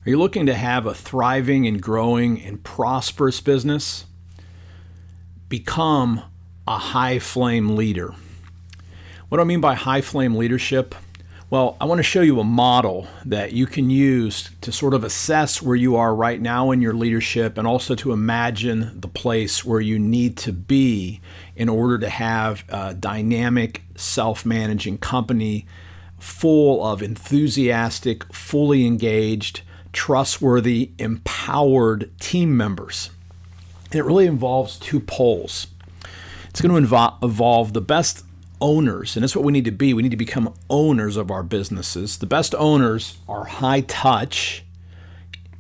Are you looking to have a thriving and growing and prosperous business? Become a high flame leader. What do I mean by high flame leadership? Well, I want to show you a model that you can use to sort of assess where you are right now in your leadership and also to imagine the place where you need to be in order to have a dynamic, self-managing company full of enthusiastic, fully engaged, trustworthy, empowered team members. And it really involves two poles. It's going to involve the best owners, and that's what we need to be. We need to become owners of our businesses. The best owners are high touch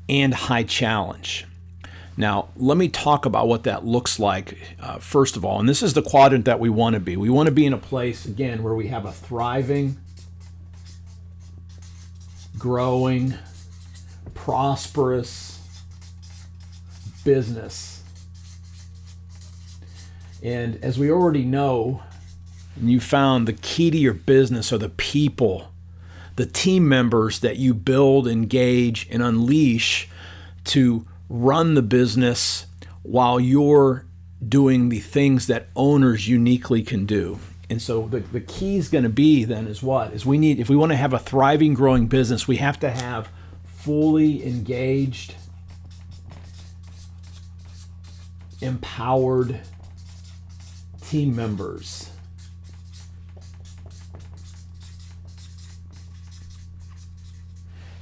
and high challenge. Now, let me talk about what that looks like first of all. And this is the quadrant that we want to be. We want to be in a place, again, where we have a thriving, growing, prosperous business. And as we already know, and you found the key to your business are the people, the team members that you build, engage, and unleash to run the business while you're doing the things that owners uniquely can do. And so the key is going to be then is what? Is we need, if we want to have a thriving, growing business, we have to have fully engaged, empowered team members.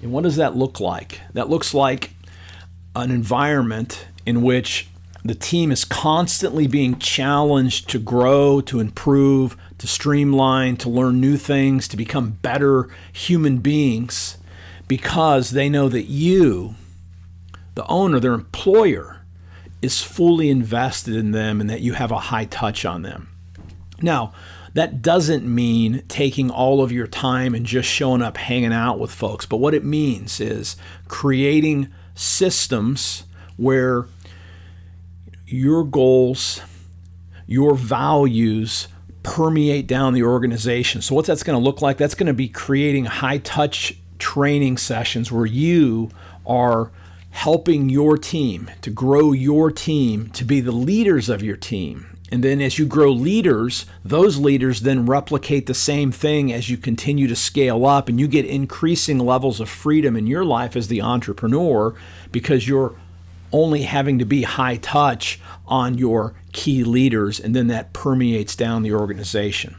And what does that look like? That looks like an environment in which the team is constantly being challenged to grow, to improve, to streamline, to learn new things, to become better human beings, because they know that you, the owner, their employer, is fully invested in them and that you have a high touch on them. Now, that doesn't mean taking all of your time and just showing up hanging out with folks, but what it means is creating systems where your goals, your values permeate down the organization. So what that's going to look like, that's going to be creating high-touch training sessions where you are helping your team to grow your team to be the leaders of your team. And then as you grow leaders, those leaders then replicate the same thing as you continue to scale up, and you get increasing levels of freedom in your life as the entrepreneur because you're only having to be high touch on your key leaders, and then that permeates down the organization.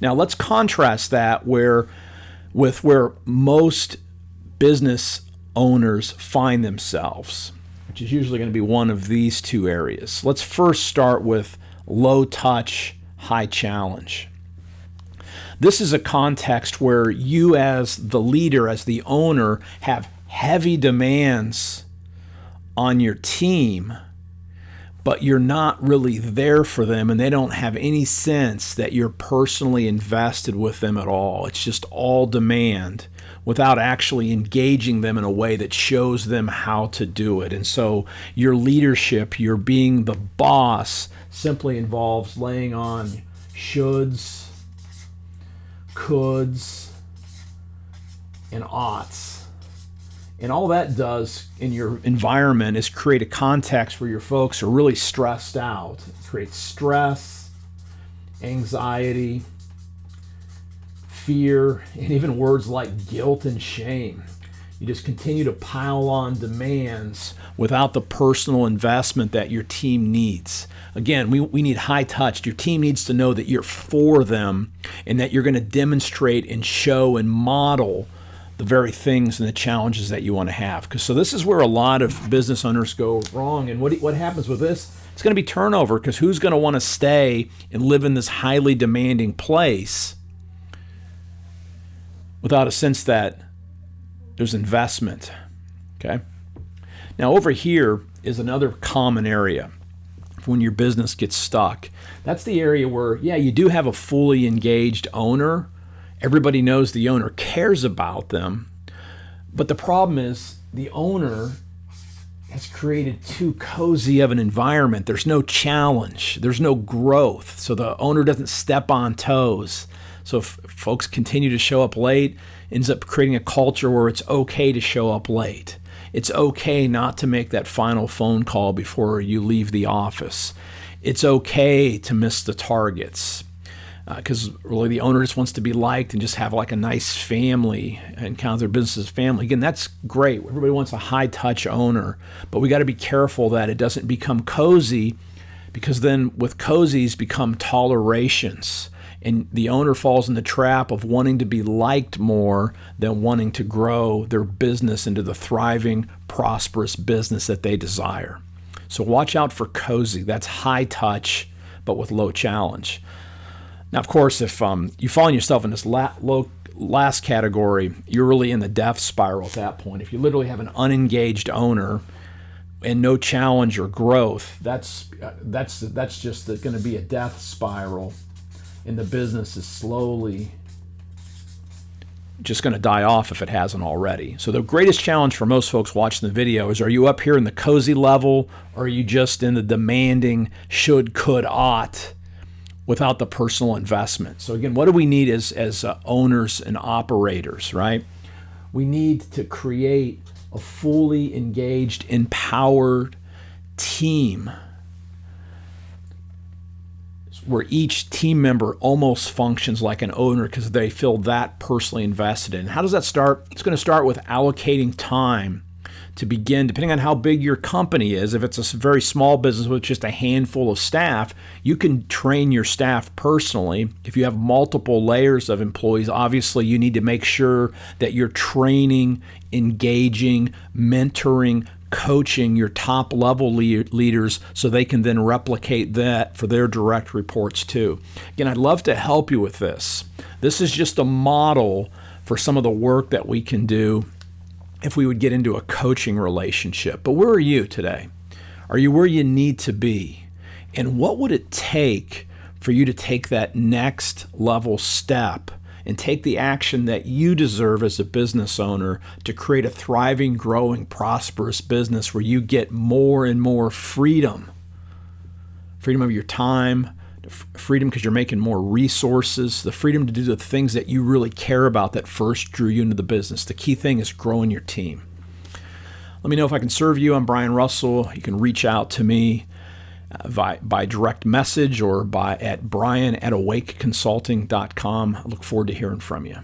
Now let's contrast that with where most business owners find themselves, which is usually going to be one of these two areas. Let's first start with low touch, high challenge. This is a context where you as the leader, as the owner, have heavy demands on your team, but you're not really there for them and they don't have any sense that you're personally invested with them at all. It's just all demand without actually engaging them in a way that shows them how to do it. And so your leadership, your being the boss, simply involves laying on shoulds, coulds, and oughts. And all that does in your environment is create a context where your folks are really stressed out. It creates stress, anxiety, fear, and even words like guilt and shame. You just continue to pile on demands without the personal investment that your team needs. Again, we need high touch. Your team needs to know that you're for them and that you're going to demonstrate and show and model the very things and the challenges that you want to have. So this is where a lot of business owners go wrong. And what happens with this? It's going to be turnover, because who's going to want to stay and live in this highly demanding place without a sense that there's investment? Okay. Now over here is another common area for when your business gets stuck. That's the area where, yeah, you do have a fully engaged owner. Everybody knows the owner cares about them. But the problem is the owner has created too cozy of an environment. There's no challenge. There's no growth. So the owner doesn't step on toes. So if folks continue to show up late, ends up creating a culture where it's okay to show up late. It's okay not to make that final phone call before you leave the office. It's okay to miss the targets because really the owner just wants to be liked and just have like a nice family and count their business as family. Again, that's great. Everybody wants a high-touch owner, but we got to be careful that it doesn't become cozy, because then with cozies become tolerations. And the owner falls in the trap of wanting to be liked more than wanting to grow their business into the thriving, prosperous business that they desire. So watch out for cozy. That's high touch, but with low challenge. Now, of course, if you find yourself in this last category, you're really in the death spiral at that point. If you literally have an unengaged owner and no challenge or growth, that's just going to be a death spiral. And the business is slowly just going to die off if it hasn't already. So the greatest challenge for most folks watching the video is, are you up here in the cozy level, or are you just in the demanding should, could, ought without the personal investment? So again, what do we need as owners and operators, right? We need to create a fully engaged, empowered team where each team member almost functions like an owner because they feel that personally invested in. How does that start? It's going to start with allocating time to begin, depending on how big your company is. If it's a very small business with just a handful of staff, you can train your staff personally. If you have multiple layers of employees, obviously you need to make sure that you're training, engaging, mentoring, coaching your top level leaders so they can then replicate that for their direct reports too. Again, I'd love to help you with this. This is just a model for some of the work that we can do if we would get into a coaching relationship. But where are you today? Are you where you need to be? And what would it take for you to take that next level step and take the action that you deserve as a business owner to create a thriving, growing, prosperous business where you get more and more freedom? Freedom of your time, freedom because you're making more resources, the freedom to do the things that you really care about that first drew you into the business. The key thing is growing your team. Let me know if I can serve you. I'm Brian Russell. You can reach out to me by direct message or at brian@awakeconsulting.com. I look forward to hearing from you.